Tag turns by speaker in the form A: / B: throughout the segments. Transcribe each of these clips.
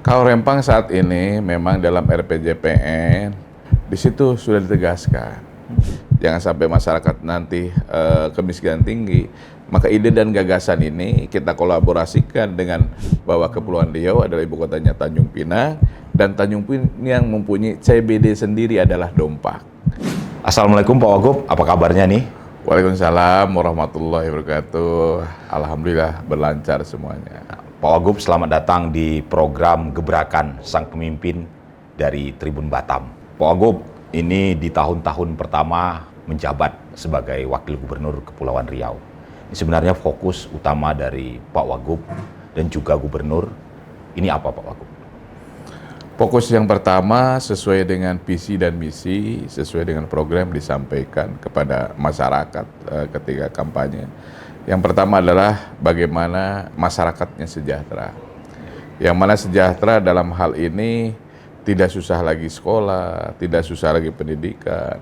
A: Kalau Rempang saat ini memang dalam RPJPN di situ sudah ditegaskan. Jangan sampai masyarakat nanti kemiskinan tinggi. Maka ide dan gagasan ini kita kolaborasikan dengan bahwa Kepulauan Riau adalah ibu kotanya Tanjung Pinang dan Tanjung Pinang yang mempunyai CBD sendiri adalah Dompak.
B: Assalamualaikum Pak Wagub, apa kabarnya nih?
A: Waalaikumsalam warahmatullahi wabarakatuh. Alhamdulillah berlancar semuanya.
B: Pak Wagub, selamat datang di program Gebrakan Sang Pemimpin dari Tribun Batam. Pak Wagub, ini di tahun-tahun pertama menjabat sebagai Wakil Gubernur Kepulauan Riau. Ini sebenarnya fokus utama dari Pak Wagub dan juga Gubernur. Ini apa Pak Wagub?
A: Fokus yang pertama sesuai dengan visi dan misi, sesuai dengan program disampaikan kepada masyarakat ketika kampanye. Yang pertama adalah bagaimana masyarakatnya sejahtera. Yang mana sejahtera dalam hal ini tidak susah lagi sekolah, tidak susah lagi pendidikan.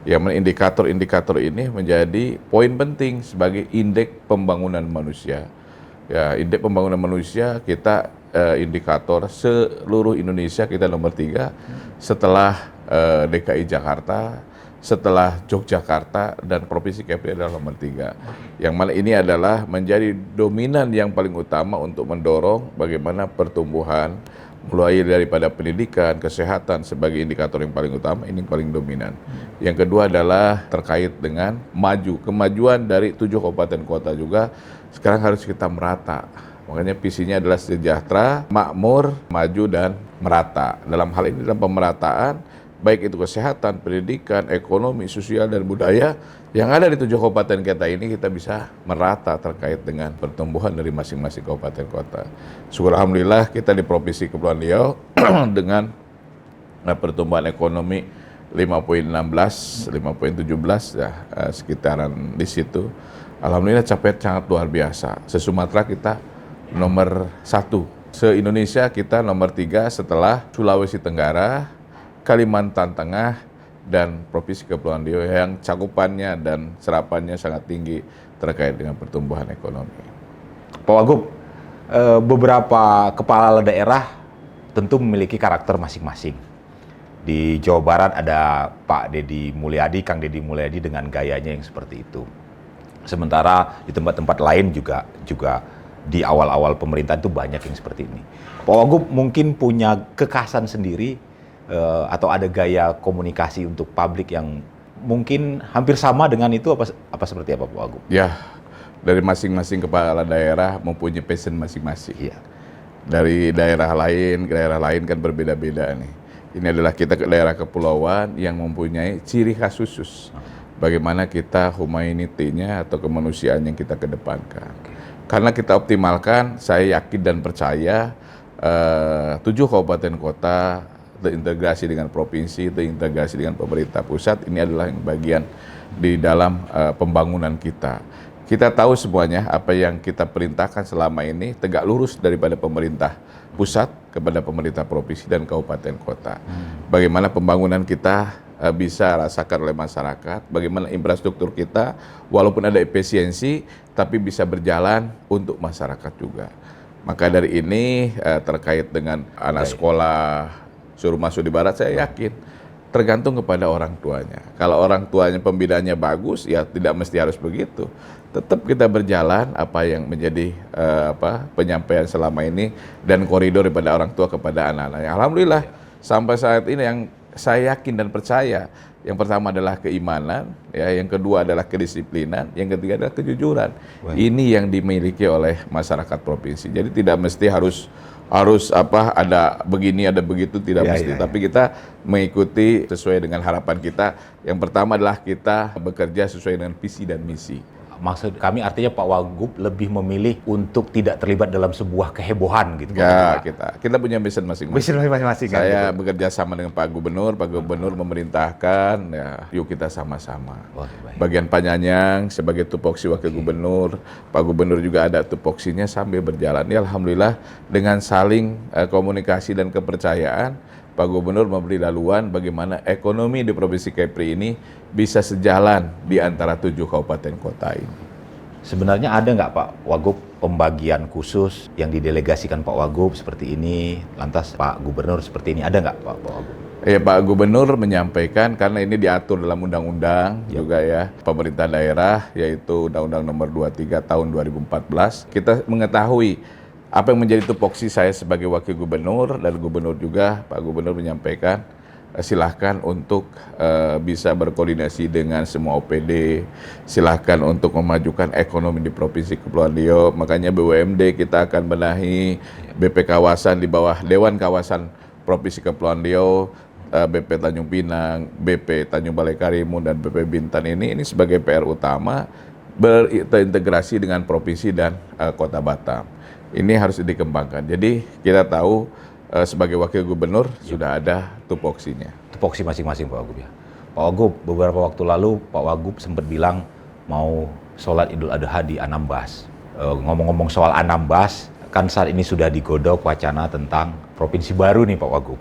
A: Yang mana indikator-indikator ini menjadi poin penting sebagai indeks pembangunan manusia. Ya, indeks pembangunan manusia kita indikator seluruh Indonesia kita nomor 3 setelah DKI Jakarta, setelah Yogyakarta dan Provinsi Kepri adalah nomor 3. Yang mana ini adalah menjadi dominan yang paling utama untuk mendorong bagaimana pertumbuhan mulai daripada pendidikan, kesehatan sebagai indikator yang paling utama, ini yang paling dominan. Yang kedua adalah terkait dengan kemajuan dari 7 kabupaten kota juga sekarang harus kita merata. Makanya visinya adalah sejahtera, makmur, maju dan merata. Dalam hal ini dalam pemerataan baik itu kesehatan, pendidikan, ekonomi, sosial dan budaya yang ada di 7 kabupaten kita ini kita bisa merata terkait dengan pertumbuhan dari masing-masing kabupaten kota. Syukur alhamdulillah kita di Provinsi Kepulauan Riau dengan pertumbuhan ekonomi 5,16, 5,17 ya sekitaran di situ. Alhamdulillah capaian sangat luar biasa. Se-Sumatera kita nomor 1. Se-Indonesia kita nomor 3 setelah Sulawesi Tenggara, Kalimantan Tengah, dan Provinsi Kepulauan Riau yang cakupannya dan serapannya sangat tinggi terkait dengan pertumbuhan ekonomi.
B: Pak Wagub, beberapa kepala daerah tentu memiliki karakter masing-masing. Di Jawa Barat ada Pak Deddy Mulyadi, Kang Deddy Mulyadi dengan gayanya yang seperti itu. Sementara di tempat-tempat lain juga di awal-awal pemerintahan itu banyak yang seperti ini. Pak Wagub mungkin punya kekhasan sendiri atau ada gaya komunikasi untuk publik yang mungkin hampir sama dengan itu apa seperti apa Pak Wagub?
A: Ya, dari masing-masing kepala daerah mempunyai passion masing-masing.
B: Iya.
A: Dari daerah lain ke daerah lain kan berbeda-beda nih. Ini adalah kita ke daerah kepulauan yang mempunyai ciri khas khusus. Bagaimana kita humanity-nya atau kemanusiaan yang kita kedepankan. Karena kita optimalkan, saya yakin dan percaya 7 kabupaten kota terintegrasi dengan provinsi, terintegrasi dengan pemerintah pusat, ini adalah yang bagian di dalam pembangunan kita. Kita tahu semuanya apa yang kita perintahkan selama ini tegak lurus daripada pemerintah pusat kepada pemerintah provinsi dan kabupaten kota. Bagaimana pembangunan kita bisa rasakan oleh masyarakat, bagaimana infrastruktur kita walaupun ada efisiensi tapi bisa berjalan untuk masyarakat juga. Maka dari ini terkait dengan anak sekolah suruh masuk di barat, saya yakin tergantung kepada orang tuanya. Kalau orang tuanya pembinanya bagus, ya tidak mesti harus begitu. Tetap kita berjalan apa yang menjadi penyampaian selama ini dan koridor daripada orang tua kepada anak-anaknya. Alhamdulillah sampai saat ini yang saya yakin dan percaya, yang pertama adalah keimanan, ya, yang kedua adalah kedisiplinan, yang ketiga adalah kejujuran. Ini yang dimiliki oleh masyarakat provinsi. Jadi tidak mesti harus ada begini ada begitu, tidak mesti. Tapi kita mengikuti sesuai dengan harapan kita. Yang pertama adalah kita bekerja sesuai dengan visi dan misi.
B: Maksud kami artinya Pak Wagub lebih memilih untuk tidak terlibat dalam sebuah kehebohan gitu.
A: Ya, kita punya mission masing-masing.
B: Mission masing-masing.
A: Saya bekerja sama dengan Pak Gubernur memerintahkan, ya, yuk kita sama-sama. Bagian Panyanyang sebagai tupoksi Wakil Gubernur, Pak Gubernur juga ada tupoksinya sambil berjalan. Ya, alhamdulillah dengan saling komunikasi dan kepercayaan, Pak Gubernur memberi laluan bagaimana ekonomi di Provinsi Kepri ini bisa sejalan di antara 7 kabupaten kota ini.
B: Sebenarnya ada nggak Pak Wagub pembagian khusus yang didelegasikan Pak Wagub seperti ini, lantas Pak Gubernur seperti ini, ada nggak Pak Wagub?
A: Ya, Pak Gubernur menyampaikan karena ini diatur dalam undang-undang juga ya pemerintah daerah, yaitu Undang-Undang Nomor 23 Tahun 2014. Kita mengetahui apa yang menjadi tupoksi saya sebagai wakil gubernur, dan gubernur juga Pak Gubernur menyampaikan silahkan untuk bisa berkoordinasi dengan semua OPD, silahkan untuk memajukan ekonomi di Provinsi Kepulauan Riau. Makanya BUMD kita akan benahi, BP kawasan di bawah Dewan Kawasan Provinsi Kepulauan Riau, BP Tanjung Pinang, BP Tanjung Balai Karimun, dan BP Bintan ini sebagai PR utama berintegrasi dengan provinsi dan Kota Batam. Ini harus dikembangkan. Jadi kita tahu sebagai wakil gubernur sudah ada tupoksinya.
B: Tupoksi masing-masing Pak Wagub ya. Pak Wagub, beberapa waktu lalu Pak Wagub sempat bilang mau sholat Idul Adha di Anambas. Ngomong-ngomong soal Anambas, kan saat ini sudah digodok wacana tentang provinsi baru nih Pak Wagub.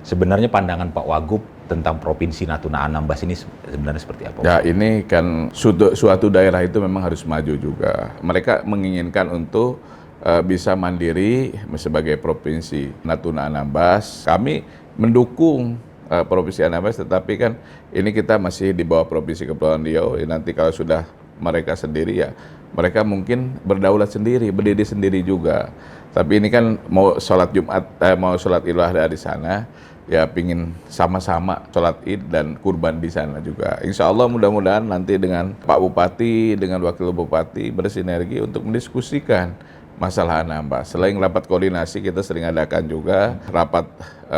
B: Sebenarnya pandangan Pak Wagub tentang Provinsi Natuna Anambas ini sebenarnya seperti apa?
A: Ya, ini kan suatu daerah itu memang harus maju juga. Mereka menginginkan untuk bisa mandiri sebagai Provinsi Natuna Anambas. Kami mendukung Provinsi Anambas, tetapi kan ini kita masih di bawah Provinsi Kepulauan Riau. Nanti kalau sudah mereka sendiri ya, mereka mungkin berdaulat sendiri, berdiri sendiri juga. Tapi ini kan mau sholat Jumat, mau sholat Idul Adha di sana, ya pingin sama-sama sholat Id dan kurban di sana juga. Insya Allah mudah-mudahan nanti dengan Pak Bupati, dengan Wakil Bupati bersinergi untuk mendiskusikan masalah Anambas. Selain rapat koordinasi, kita sering adakan juga rapat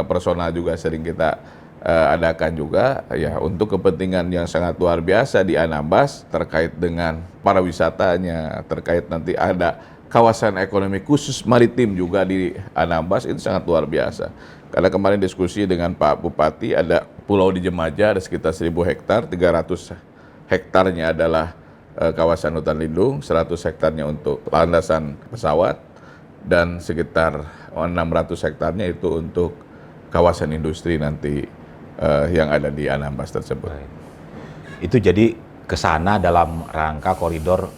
A: personal juga sering kita adakan juga ya untuk kepentingan yang sangat luar biasa di Anambas terkait dengan para wisatanya, terkait nanti ada kawasan ekonomi khusus maritim juga di Anambas, itu sangat luar biasa. Karena kemarin diskusi dengan Pak Bupati, ada pulau di Jemaja ada sekitar 1.000 hektar, 300 hektarnya adalah kawasan hutan lindung, 100 hektarnya untuk landasan pesawat, dan sekitar 600 hektarnya itu untuk kawasan industri nanti yang ada di Anambas tersebut.
B: Itu jadi ke sana dalam rangka koridor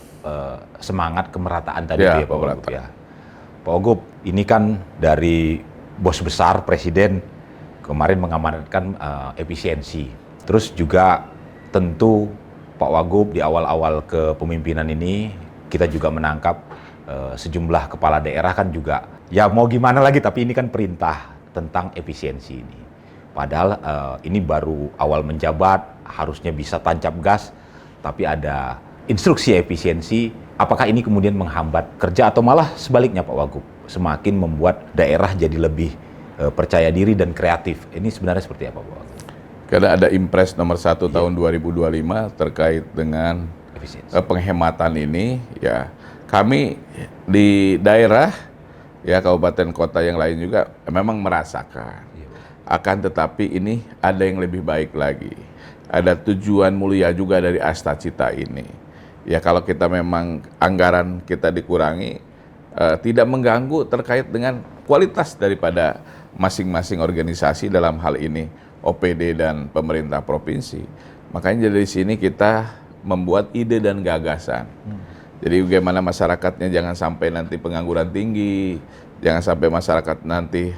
B: semangat kemerataan tadi
A: Ya,
B: ya, Pak Wagub ya. Pak Wagub, ini kan dari bos besar Presiden kemarin mengamanatkan efisiensi. Terus juga tentu Pak Wagub di awal-awal kepemimpinan ini kita juga menangkap sejumlah kepala daerah kan juga ya mau gimana lagi, tapi ini kan perintah tentang efisiensi ini. Padahal ini baru awal menjabat, harusnya bisa tancap gas, tapi ada instruksi efisiensi. Apakah ini kemudian menghambat kerja atau malah sebaliknya Pak Wagub, semakin membuat daerah jadi lebih percaya diri dan kreatif? Ini sebenarnya seperti apa Pak Wagub?
A: Karena ada Impres nomor 1 tahun 2025 terkait dengan penghematan ini, ya kami di daerah, ya kabupaten kota yang lain juga memang merasakan. Akan tetapi ini ada yang lebih baik lagi. Ada tujuan mulia juga dari Astacita ini. Ya kalau kita memang anggaran kita dikurangi, tidak mengganggu terkait dengan kualitas daripada masing-masing organisasi dalam hal ini OPD dan pemerintah provinsi. Makanya dari sini kita membuat ide dan gagasan. Jadi bagaimana masyarakatnya jangan sampai nanti pengangguran tinggi, jangan sampai masyarakat nanti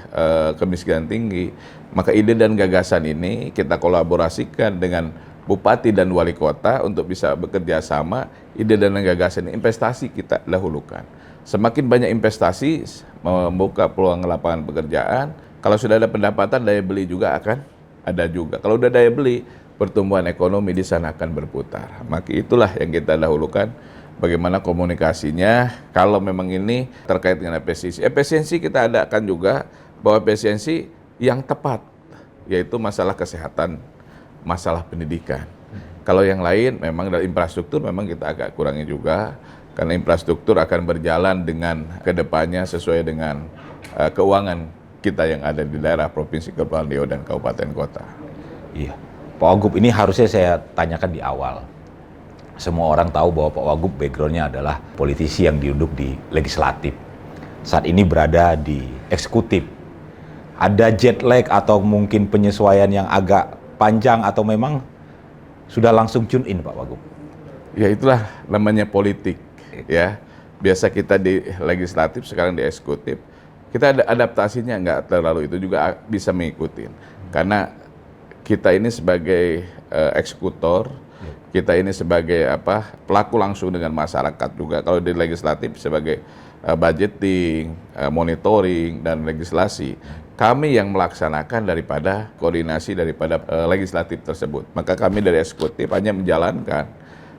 A: kemiskinan tinggi. Maka ide dan gagasan ini kita kolaborasikan dengan Bupati dan Wali Kota untuk bisa bekerja sama. Ide dan gagasan investasi kita dahulukan. Semakin banyak investasi membuka peluang lapangan pekerjaan. Kalau sudah ada pendapatan, daya beli juga akan ada juga. Kalau udah daya beli, pertumbuhan ekonomi di sana akan berputar. Maka itulah yang kita dahulukan. Bagaimana komunikasinya, kalau memang ini terkait dengan efisiensi. Efisiensi kita adakan juga bahwa efisiensi yang tepat, yaitu masalah kesehatan, masalah pendidikan. Kalau yang lain memang dari infrastruktur memang kita agak kurangi juga, karena infrastruktur akan berjalan dengan kedepannya sesuai dengan keuangan kita yang ada di daerah Provinsi Kepulauan Riau dan Kabupaten Kota.
B: Iya, Pak Wagub, ini harusnya saya tanyakan di awal. Semua orang tahu bahwa Pak Wagub backgroundnya adalah politisi yang duduk di legislatif. Saat ini berada di eksekutif. Ada jet lag atau mungkin penyesuaian yang agak panjang atau memang sudah langsung tune in Pak Wagub?
A: Ya itulah namanya politik. ya. Biasa kita di legislatif, sekarang di eksekutif. Kita ada adaptasinya nggak terlalu itu juga bisa mengikuti. Karena kita ini sebagai eksekutor, kita ini sebagai pelaku langsung dengan masyarakat juga. Kalau di legislatif sebagai budgeting, monitoring dan legislasi, kami yang melaksanakan daripada koordinasi daripada legislatif tersebut. Maka kami dari eksekutif hanya menjalankan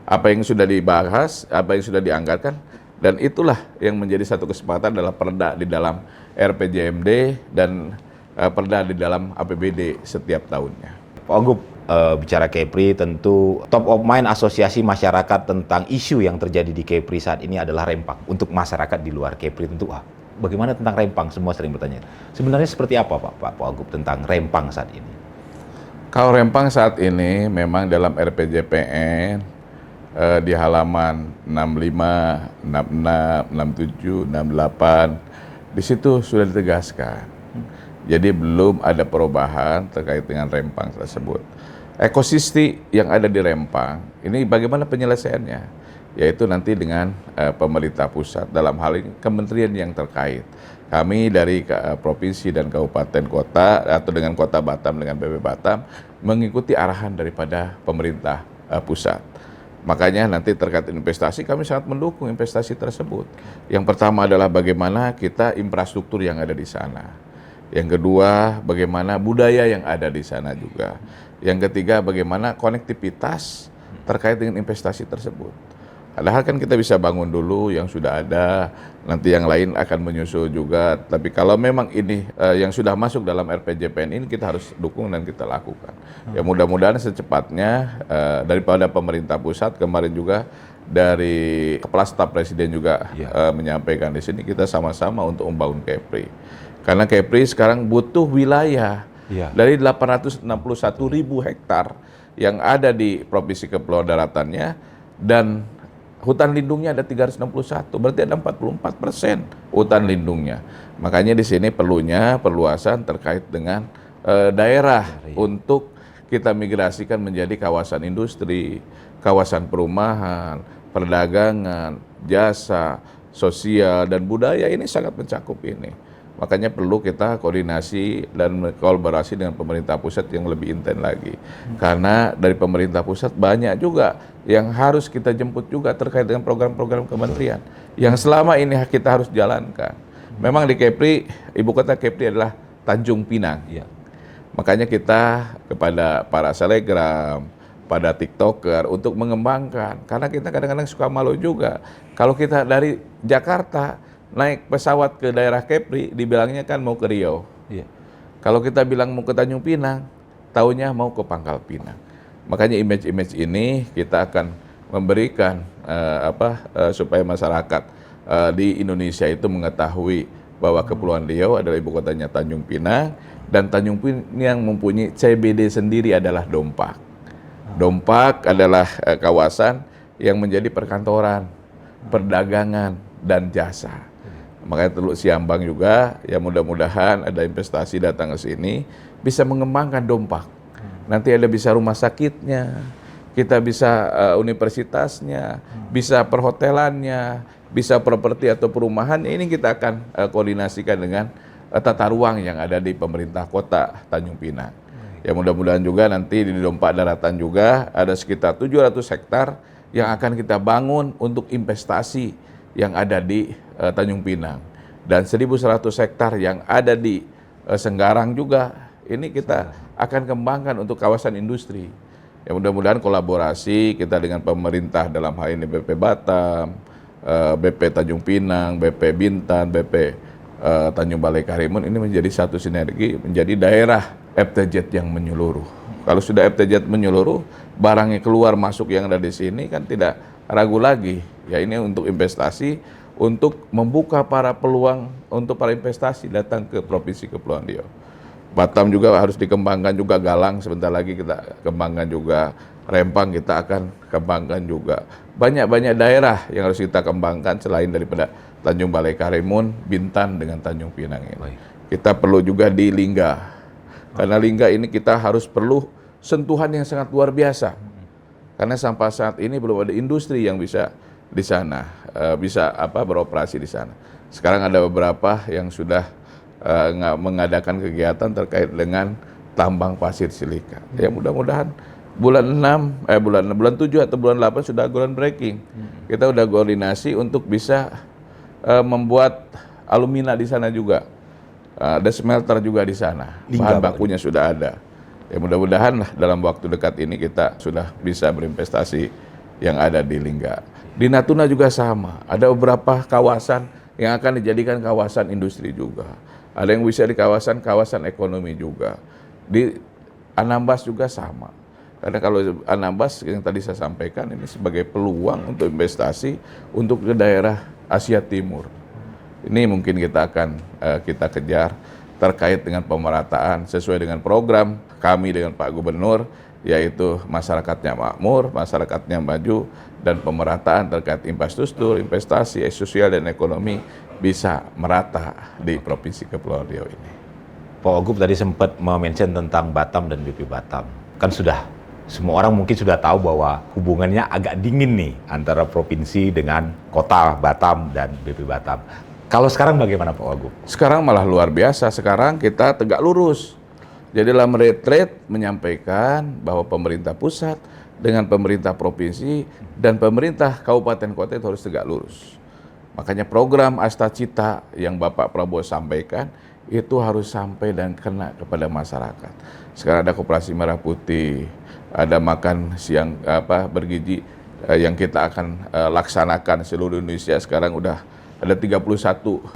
A: apa yang sudah dibahas, apa yang sudah dianggarkan, dan itulah yang menjadi satu kesepakatan adalah perda di dalam RPJMD dan perda di dalam APBD setiap tahunnya.
B: Pak Wagub, bicara Kepri tentu top of mind asosiasi masyarakat tentang isu yang terjadi di Kepri saat ini adalah Rempang. Untuk masyarakat di luar Kepri tentu, bagaimana tentang Rempang? Semua sering bertanya. Sebenarnya seperti apa Pak Wagub tentang Rempang saat ini?
A: Kalau Rempang saat ini memang dalam RPJPN di halaman 65, 66, 67, 68, di situ sudah ditegaskan. Jadi belum ada perubahan terkait dengan Rempang tersebut. Ekosistem yang ada di Rempang, ini bagaimana penyelesaiannya? Yaitu nanti dengan pemerintah pusat, dalam hal ini kementerian yang terkait. Kami dari provinsi dan kabupaten kota, atau dengan kota Batam, dengan BP Batam, mengikuti arahan daripada pemerintah pusat. Makanya nanti terkait investasi, kami sangat mendukung investasi tersebut. Yang pertama adalah bagaimana kita infrastruktur yang ada di sana. Yang kedua, bagaimana budaya yang ada di sana juga. Yang ketiga, bagaimana konektivitas terkait dengan investasi tersebut. Padahal kan kita bisa bangun dulu yang sudah ada, nanti yang lain akan menyusul juga. Tapi kalau memang ini yang sudah masuk dalam RPJPN ini kita harus dukung dan kita lakukan. Ya mudah-mudahan secepatnya daripada pemerintah pusat, kemarin juga dari Kepala Staf Presiden juga menyampaikan di sini kita sama-sama untuk membangun Kepri. Karena Kepri sekarang butuh wilayah dari 861.000 hektar yang ada di Provinsi Kepulauan Daratannya, dan hutan lindungnya ada 361, berarti ada 44% hutan lindungnya. Makanya di sini perlunya perluasan terkait dengan daerah untuk kita migrasikan menjadi kawasan industri, kawasan perumahan, perdagangan, jasa, sosial, dan budaya. Ini sangat mencakup ini. Makanya perlu kita koordinasi dan kolaborasi dengan pemerintah pusat yang lebih intens lagi. Karena dari pemerintah pusat banyak juga yang harus kita jemput juga terkait dengan program-program kementerian yang selama ini kita harus jalankan. Memang di Kepri, ibu kota Kepri adalah Tanjung Pinang. Makanya kita kepada para selebgram, pada TikToker untuk mengembangkan. Karena kita kadang-kadang suka malu juga. Kalau kita dari Jakarta naik pesawat ke daerah Kepri, dibilangnya kan mau ke Riau. Kalau kita bilang mau ke Tanjung Pinang, taunya mau ke Pangkal Pinang. Makanya image-image ini kita akan memberikan supaya masyarakat di Indonesia itu mengetahui bahwa Kepulauan Riau adalah ibu kotanya Tanjung Pinang, dan Tanjung Pinang mempunyai CBD sendiri adalah Dompak. Dompak adalah kawasan yang menjadi perkantoran, perdagangan, dan jasa. Makanya Teluk Siambang juga, ya mudah-mudahan ada investasi datang ke sini, bisa mengembangkan Dompak. Nanti ada bisa rumah sakitnya, kita bisa universitasnya, bisa perhotelannya, bisa properti atau perumahan. Ini kita akan koordinasikan dengan tata ruang yang ada di pemerintah kota Tanjung Pinang. Ya mudah-mudahan juga nanti di Dompak Daratan juga ada sekitar 700 hektar yang akan kita bangun untuk investasi yang ada di Tanjung Pinang, dan 1.100 hektar yang ada di Senggarang juga. Ini kita akan kembangkan untuk kawasan industri. Ya mudah-mudahan kolaborasi kita dengan pemerintah dalam hal ini BP Batam, BP Tanjung Pinang, BP Bintan, BP Tanjung Balai Karimun ini menjadi satu sinergi, menjadi daerah FTZ yang menyeluruh. Kalau sudah FTZ menyeluruh, barangnya keluar masuk yang ada di sini kan tidak ragu lagi. Ya ini untuk investasi, untuk membuka para peluang untuk para investasi datang ke Provinsi Kepulauan Riau. Batam juga harus dikembangkan juga, Galang sebentar lagi kita kembangkan juga, Rempang kita akan kembangkan juga. Banyak-banyak daerah yang harus kita kembangkan selain daripada Tanjung Balai Karimun, Bintan dengan Tanjung Pinang ini. Kita perlu juga di Lingga. Karena Lingga ini kita harus perlu sentuhan yang sangat luar biasa. Karena sampai saat ini belum ada industri yang bisa di sana, bisa beroperasi di sana. Sekarang ada beberapa yang sudah mengadakan kegiatan terkait dengan tambang pasir silika. Ya mudah-mudahan bulan 7 atau bulan 8 sudah groundbreaking. Kita udah koordinasi untuk bisa membuat alumina di sana juga. Ada smelter juga di sana. Bahan bakunya sudah ada. Ya mudah-mudahan lah dalam waktu dekat ini kita sudah bisa berinvestasi yang ada di Lingga. Di Natuna juga sama. Ada beberapa kawasan yang akan dijadikan kawasan industri juga. Ada yang bisa di kawasan ekonomi juga. Di Anambas juga sama. Karena kalau Anambas yang tadi saya sampaikan ini sebagai peluang untuk investasi untuk ke daerah Asia Timur. Ini mungkin kita akan kita kejar terkait dengan pemerataan sesuai dengan program kami dengan Pak Gubernur, yaitu masyarakatnya makmur, masyarakatnya maju, dan pemerataan terkait infrastruktur, investasi, sosial dan ekonomi bisa merata di Provinsi Kepulauan Riau ini.
B: Pak Wagub tadi sempat mention tentang Batam dan BP Batam. Kan sudah semua orang mungkin sudah tahu bahwa hubungannya agak dingin nih antara provinsi dengan kota Batam dan BP Batam. Kalau sekarang bagaimana Pak Wagub?
A: Sekarang malah luar biasa. Sekarang kita tegak lurus. Jadi dalam retreat menyampaikan bahwa pemerintah pusat dengan pemerintah provinsi dan pemerintah kabupaten kota itu harus tegak lurus. Makanya program Asta Cita yang Bapak Prabowo sampaikan itu harus sampai dan kena kepada masyarakat. Sekarang ada Koperasi Merah Putih, ada makan siang bergizi yang kita akan laksanakan seluruh Indonesia. Sekarang udah ada 31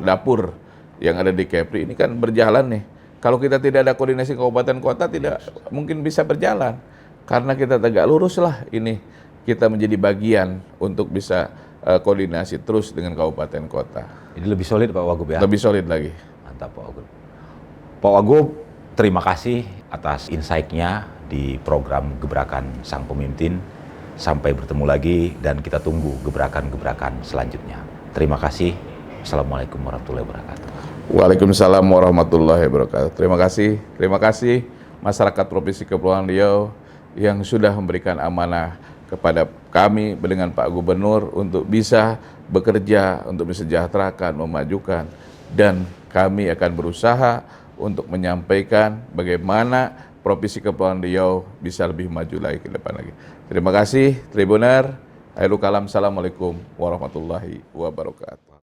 A: dapur yang ada di Kepri. Ini kan berjalan nih. Kalau kita tidak ada koordinasi kabupaten kota tidak mungkin bisa berjalan. Karena kita tegak lurus lah ini. Kita menjadi bagian untuk bisa koordinasi terus dengan kabupaten kota.
B: Jadi lebih solid Pak Wagub ya?
A: Lebih solid lagi.
B: Mantap Pak Wagub. Pak Wagub, terima kasih atas insight-nya di program Gebrakan Sang Pemimpin. Sampai bertemu lagi dan kita tunggu gebrakan-gebrakan selanjutnya. Terima kasih. Assalamualaikum warahmatullahi wabarakatuh.
A: Waalaikumsalam warahmatullahi wabarakatuh. Terima kasih masyarakat Provinsi Kepulauan Riau yang sudah memberikan amanah kepada kami dengan Pak Gubernur untuk bisa bekerja, untuk mensejahterakan, memajukan, dan kami akan berusaha untuk menyampaikan bagaimana Provinsi Kepulauan Riau bisa lebih maju lagi ke depan lagi. Terima kasih Tribuner. Akhirul kalam, assalamualaikum warahmatullahi wabarakatuh.